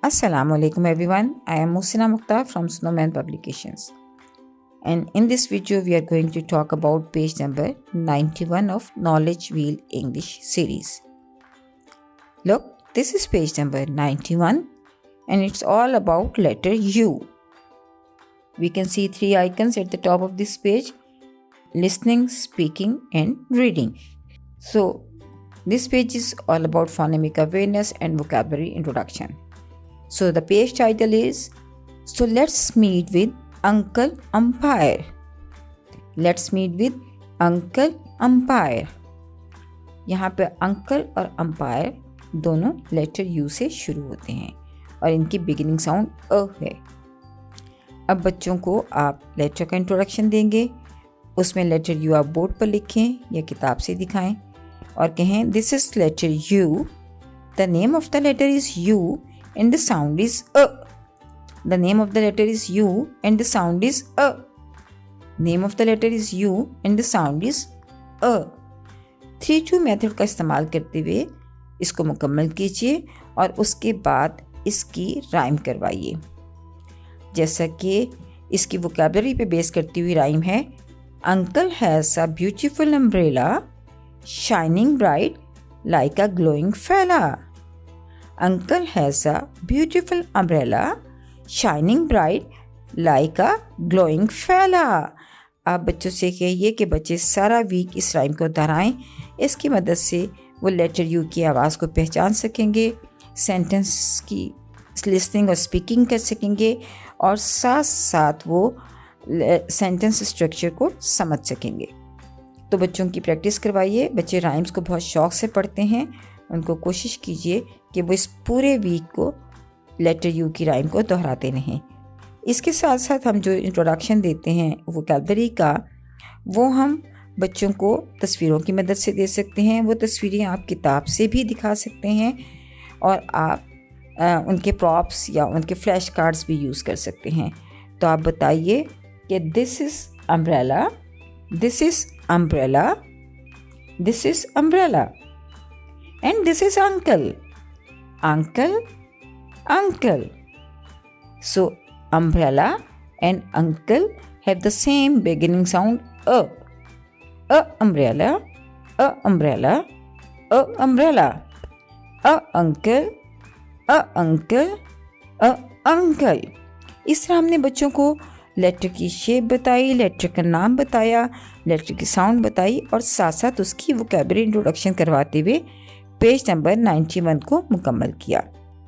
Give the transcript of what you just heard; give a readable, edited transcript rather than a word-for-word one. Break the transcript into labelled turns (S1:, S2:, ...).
S1: Assalamu alaikum everyone. I am Musina Mukhtar from Snowman Publications. And in this video we are going to talk about page number 91 of Knowledge Wheel English series. Look, this is page number 91 and it's all about letter U. We can see three icons at the top of this page: listening, speaking and reading. So this page is all about phonemic awareness and vocabulary introduction. So the page title is So Let's Meet with Uncle Umpire. Let's meet with Uncle Umpire. यहाँ पे uncle और umpire दोनों letter you से शुरू होते हैं और इनकी बिगिनिंग साउंड अ है। अब बच्चों को आप लेटर का इंट्रोडक्शन देंगे, उसमें लेटर यू आप बोर्ड पर लिखें या किताब से दिखाएं और कहें this is letter U, the name of the letter is U and the sound is a. The name of the letter is U and the sound is a. Name of the letter is U and the sound is a. 3-2 method का इस्तेमाल करते हुए इसको मुकम्मल कीजिए और उसके बाद इसकी राइम करवाइए। जैसा कि इसकी वोकैबुलरी पे बेस करती हुई राइम है, uncle has a beautiful umbrella shining bright like a glowing फैला। Uncle has a beautiful umbrella shining bright like a glowing fella. आप बच्चों से कहिए कि बच्चे सारा वीक इस राइम को दोहराएं। इसकी मदद से वो लेटर यू की आवाज़ को पहचान सकेंगे, सेंटेंस की लिसनिंग और स्पीकिंग कर सकेंगे और साथ साथ वो सेंटेंस स्ट्रक्चर को समझ सकेंगे। तो बच्चों की प्रैक्टिस करवाइए। बच्चे राइम्स को बहुत शौक़ से पढ़ते हैं, उनको कोशिश कीजिए कि वो इस पूरे वीक को लेटर यू की राइम को दोहराते रहें। इसके साथ साथ हम जो इंट्रोडक्शन देते हैं वोकैबुलरी का, वो हम बच्चों को तस्वीरों की मदद से दे सकते हैं। वो तस्वीरें आप किताब से भी दिखा सकते हैं और आप उनके प्रॉप्स या उनके फ्लैश कार्ड्स भी यूज़ कर सकते हैं। तो आप बताइए कि this is umbrella, this is umbrella, this is umbrella and this is uncle, uncle, uncle. So umbrella and uncle have the same beginning sound a. Umbrella, a umbrella, a umbrella, a uncle, a uncle, a uncle. इस तरह हमने बच्चों को letter की shape बताई, letter का नाम बताया, लेटर की साउंड बताई और साथ साथ उसकी वोकैबुलरी इंट्रोडक्शन करवाते हुए पेज नंबर 91 को मुकम्मल किया।